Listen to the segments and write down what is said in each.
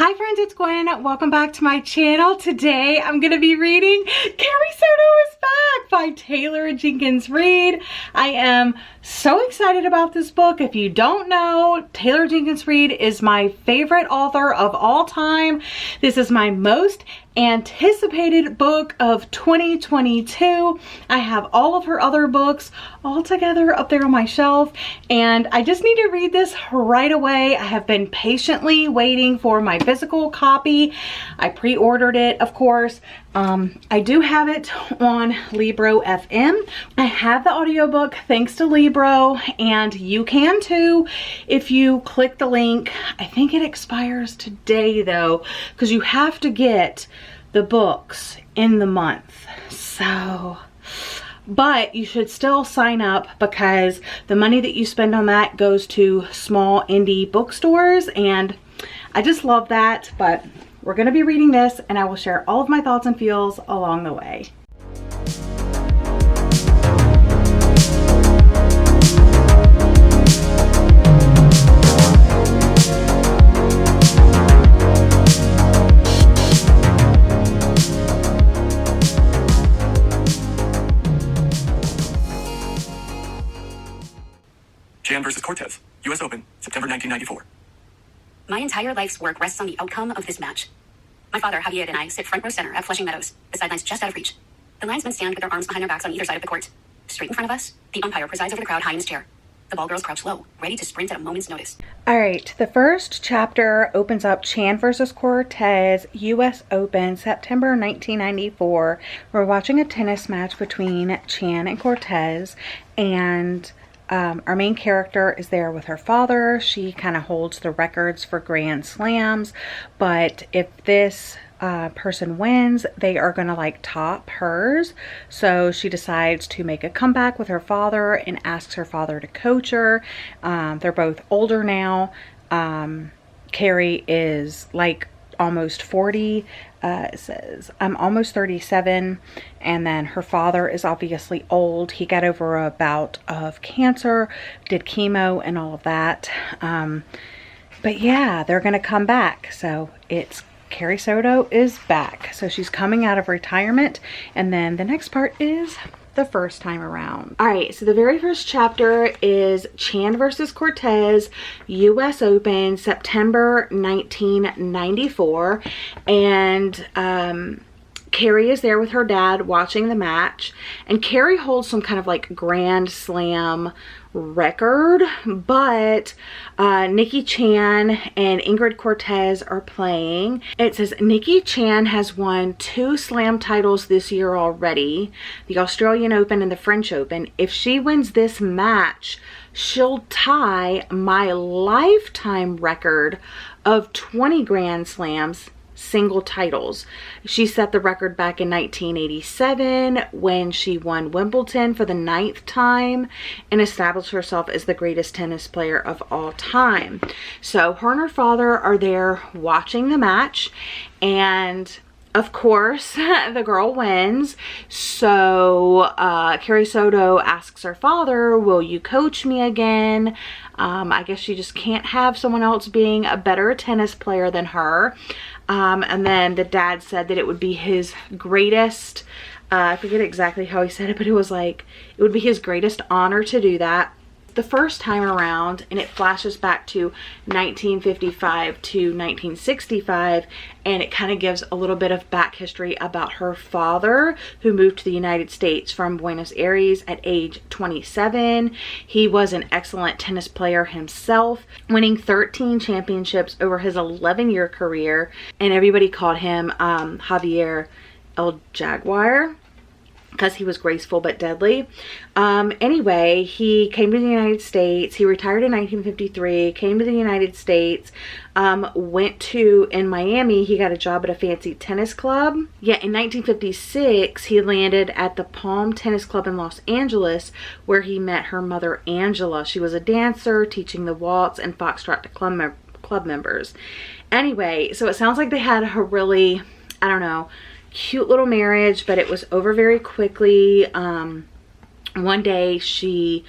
Hi friends, it's Gwen. Welcome back to my channel. Today I'm going to be reading Carrie Soto is Back by Taylor Jenkins Reid. I am so excited about this book. If you don't know, Taylor Jenkins Reid is my favorite author of all time. This is my most anticipated book of 2022. I have all of her other books all together up there on my shelf, and I just need to read this right away. I have been patiently waiting for my physical copy. I pre-ordered it, of course. I do have it on Libro FM. I have the audiobook thanks to Libro, and you can too if you click the link. I think it expires today though, because you have to get the books in the month. So, but you should still sign up because the money that you spend on that goes to small indie bookstores, and I just love that. But we're going to be reading this, and I will share all of my thoughts and feels along the way. Chan versus Cortez, U.S. Open, September 1994. My entire life's work rests on the outcome of this match. My father, Javier, and I sit front row center at Flushing Meadows, the sidelines just out of reach. The linesmen stand with their arms behind their backs on either side of the court. Straight in front of us, the umpire presides over the crowd high in his chair. The ball girls crouch low, ready to sprint at a moment's notice. All right, the first chapter opens up Chan versus Cortez, U.S. Open, September 1994. We're watching a tennis match between Chan and Cortez, and our main character is there with her father. She kind of holds the records for Grand Slams, but if this person wins, they are gonna like top hers. So she decides to make a comeback with her father and asks her father to coach her. They're both older now. Carrie is like almost 40. It says I'm almost 37, and then her father is obviously old. He got over a bout of cancer, did chemo and all of that, but yeah, they're gonna come back. So it's Carrie Soto is back. So she's coming out of retirement, and then the next part is the first time around. All right, so the very first chapter is Chan versus Cortez, U.S. Open, September 1994, and Carrie is there with her dad watching the match, and Carrie holds some kind of like Grand Slam record, but Nikki Chan and Ingrid Cortez are playing. It says Nikki Chan has won 2 slam titles this year already, the Australian Open and the French Open. If she wins this match, she'll tie my lifetime record of 20 Grand Slams single titles. She set the record back in 1987 when she won Wimbledon for the 9th time and established herself as the greatest tennis player of all time. So her and her father are there watching the match, and of course the girl wins. So Carrie Soto asks her father, will you coach me again? I guess she just can't have someone else being a better tennis player than her. And then the dad said that it would be his greatest, I forget exactly how he said it, but it was like, it would be his greatest honor to do that. The first time around, and it flashes back to 1955 to 1965, and it kind of gives a little bit of back history about her father, who moved to the United States from Buenos Aires at age 27. He was an excellent tennis player himself, winning 13 championships over his 11-year career, and everybody called him Javier El Jaguar, because he was graceful but deadly. Anyway, he came to the United States. He retired in 1953, came to the United States, went to, in Miami, he got a job at a fancy tennis club. Yeah, in 1956, he landed at the Palm Tennis Club in Los Angeles, where he met her mother, Angela. She was a dancer, teaching the waltz and foxtrot to club members. Anyway, so it sounds like they had a really, I don't know, cute little marriage, but it was over very quickly. One day she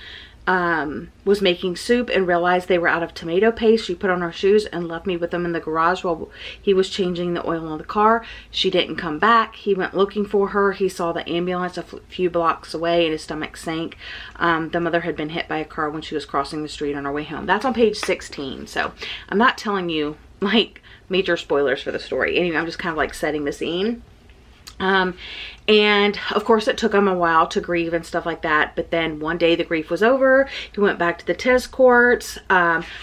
was making soup and realized they were out of tomato paste. She put on her shoes and left me with them in the garage while he was changing the oil on the car. She didn't come back. He went looking for her. He saw the ambulance a few blocks away and his stomach sank. The mother had been hit by a car when she was crossing the street on her way home. That's on page 16. So I'm not telling you like major spoilers for the story. Anyway, I'm just kind of like setting the scene. And of course it took him a while to grieve and stuff like that, but then one day the grief was over. He went back to the tennis courts,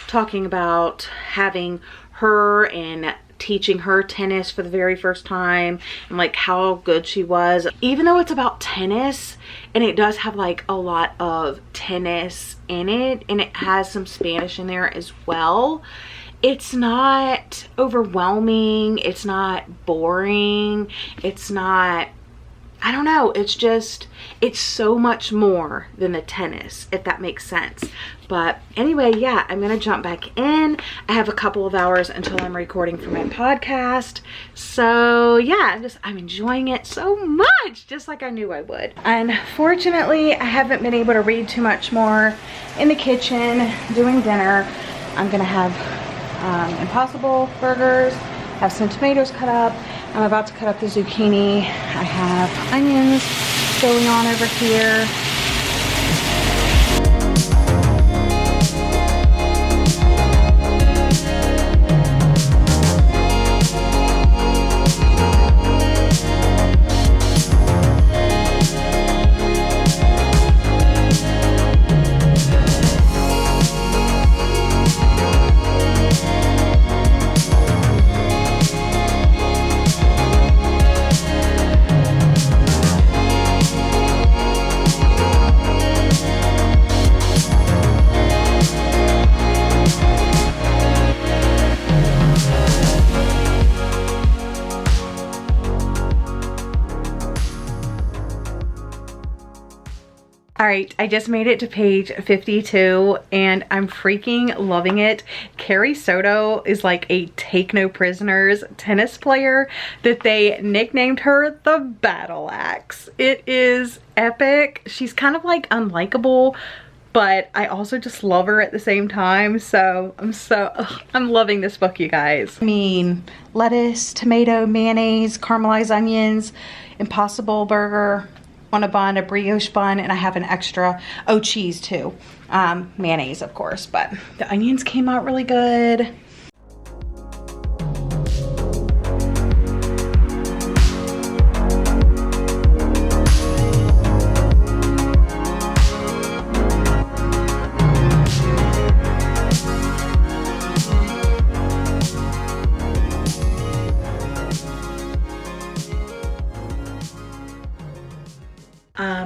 talking about having her and teaching her tennis for the very first time and like how good she was. Even though it's about tennis and it does have like a lot of tennis in it and it has some Spanish in there as well, it's not overwhelming, it's not boring, it's not, I don't know, it's just, it's so much more than the tennis, if that makes sense. But anyway, yeah, I'm gonna jump back in. I have a couple of hours until I'm recording for my podcast. So yeah, I'm enjoying it so much, just like I knew I would. Unfortunately, I haven't been able to read too much more in the kitchen doing dinner. I'm gonna have Impossible burgers, have some tomatoes cut up. I'm about to cut up the zucchini. I have onions going on over here. All right, I just made it to page 52 and I'm freaking loving it. Carrie Soto is like a take no prisoners tennis player that they nicknamed her the Battle Axe. It is epic. She's kind of like unlikable, but I also just love her at the same time. So I'm loving this book, you guys. I mean, lettuce, tomato, mayonnaise, caramelized onions, Impossible burger on a bun, a brioche bun, and I have an extra, oh, cheese too. Mayonnaise, of course, but the onions came out really good.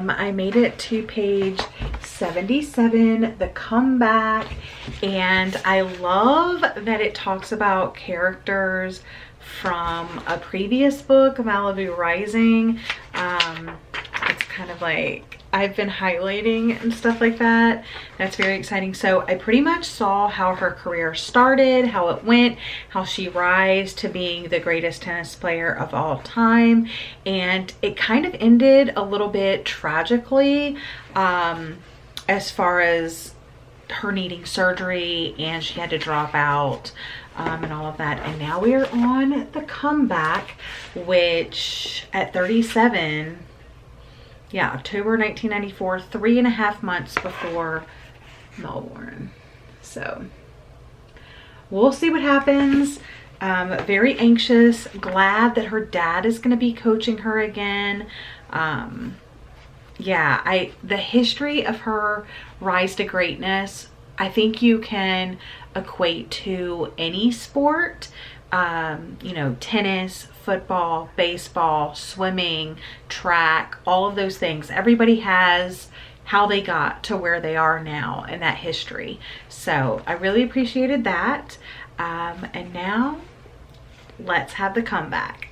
I made it to page 77, the comeback, and I love that it talks about characters from a previous book, Malibu Rising. It's kind of like I've been highlighting and stuff like that. That's very exciting. So I pretty much saw how her career started, how it went, how she rise to being the greatest tennis player of all time, and it kind of ended a little bit tragically, as far as her needing surgery and she had to drop out, and all of that. And now we are on the comeback, which at 37, yeah, October 1994, 3.5 months before Melbourne. So we'll see what happens. Very anxious, glad that her dad is going to be coaching her again. Yeah, the history of her rise to greatness, I think you can equate to any sport. You know, tennis, football, baseball, swimming, track, all of those things. Everybody has how they got to where they are now in that history. So I really appreciated that. And now let's have the comeback.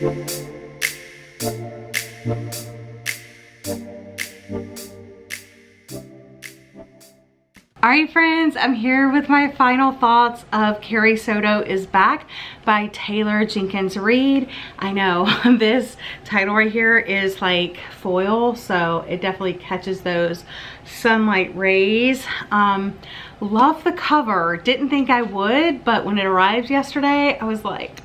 All right, friends, I'm here with my final thoughts of Carrie Soto is Back by Taylor Jenkins Reid. I know this title right here is like foil, so it definitely catches those sunlight rays. Love the cover. Didn't think I would, but when it arrived yesterday, I was like,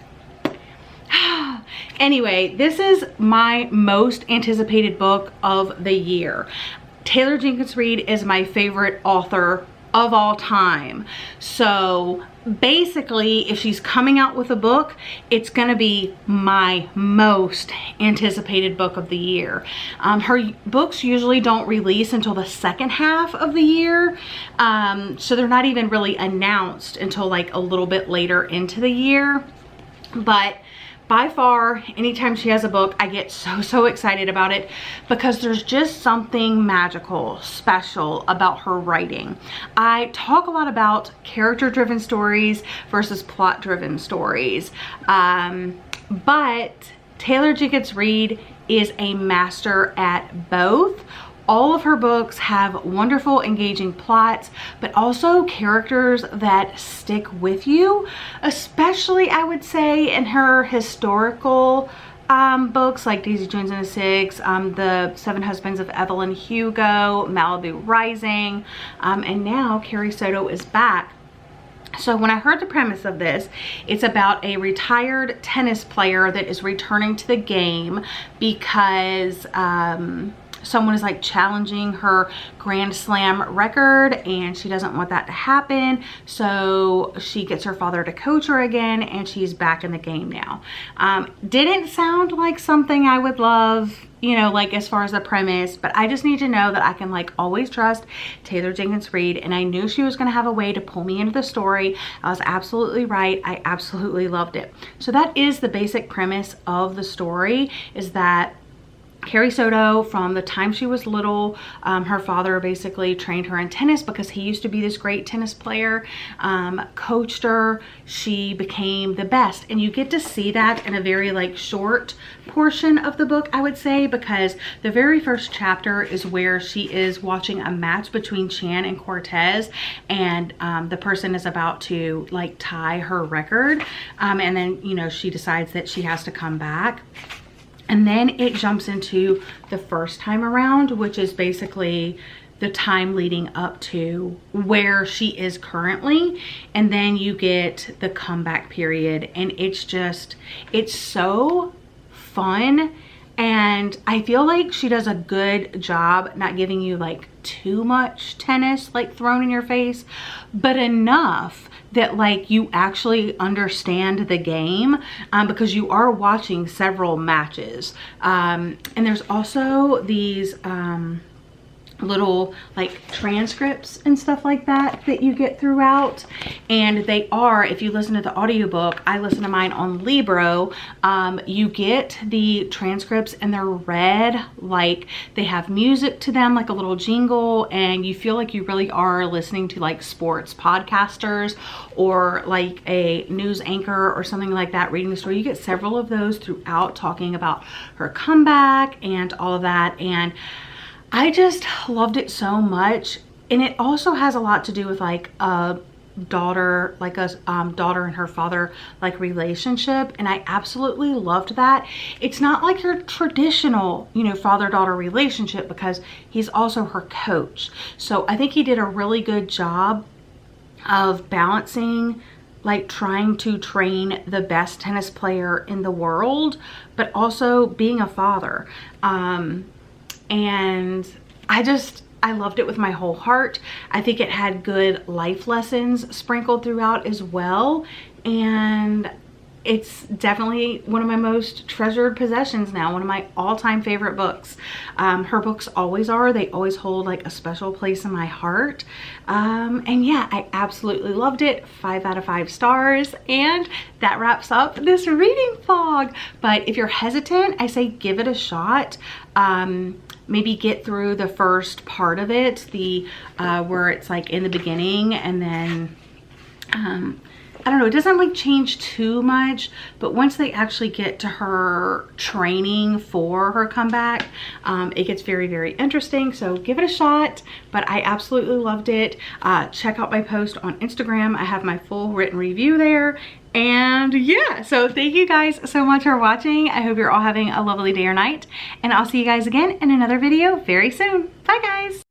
anyway, this is my most anticipated book of the year. Taylor Jenkins Reid is my favorite author of all time. So basically, if she's coming out with a book, it's gonna be my most anticipated book of the year. Her books usually don't release until the second half of the year. So they're not even really announced until like a little bit later into the year. But by far, anytime she has a book, I get so excited about it because there's just something magical, special about her writing. I talk a lot about character-driven stories versus plot-driven stories, but Taylor Jenkins Reid is a master at both. All of her books have wonderful, engaging plots, but also characters that stick with you, especially, I would say, in her historical books like Daisy Jones and the Six, The Seven Husbands of Evelyn Hugo, Malibu Rising, and now Carrie Soto is Back. So when I heard the premise of this, it's about a retired tennis player that is returning to the game because someone is like challenging her Grand Slam record and she doesn't want that to happen. So she gets her father to coach her again and she's back in the game now. Didn't sound like something I would love, you know, like as far as the premise, but I just need to know that I can like always trust Taylor Jenkins Reid, and I knew she was going to have a way to pull me into the story. I was absolutely right. I absolutely loved it. So that is the basic premise of the story, is that Carrie Soto, from the time she was little, her father basically trained her in tennis because he used to be this great tennis player, coached her. She became the best, and you get to see that in a very like short portion of the book, I would say, because the very first chapter is where she is watching a match between Chan and Cortez, and the person is about to like tie her record, and then, you know, she decides that she has to come back. And then it jumps into the first time around, which is basically the time leading up to where she is currently. And then you get the comeback period, and it's just, it's so fun. And I feel like she does a good job not giving you like too much tennis like thrown in your face, but enough that like you actually understand the game, because you are watching several matches. And there's also these little like transcripts and stuff like that that you get throughout, and they are, if you listen to the audiobook, I listen to mine on Libro, you get the transcripts and they're read, like they have music to them, like a little jingle, and you feel like you really are listening to like sports podcasters or like a news anchor or something like that reading the story. You get several of those throughout, talking about her comeback and all of that, and I just loved it so much. And it also has a lot to do with like a daughter, like a daughter and her father like relationship, and I absolutely loved that. It's not like your traditional, you know, father-daughter relationship, because he's also her coach. So I think he did a really good job of balancing like trying to train the best tennis player in the world, but also being a father. And I loved it with my whole heart. I think it had good life lessons sprinkled throughout as well. And it's definitely one of my most treasured possessions now, one of my all-time favorite books. Her books always are. They always hold like a special place in my heart. And yeah, I absolutely loved it. 5 out of 5 stars. And that wraps up this reading vlog. But if you're hesitant, I say give it a shot. Maybe get through the first part of it, the where it's like in the beginning, and then I don't know, it doesn't like change too much, but once they actually get to her training for her comeback, it gets very, very interesting. So give it a shot, but I absolutely loved it. Check out my post on Instagram. I have my full written review there. And yeah, so thank you guys so much for watching. I hope you're all having a lovely day or night, and I'll see you guys again in another video very soon. Bye guys.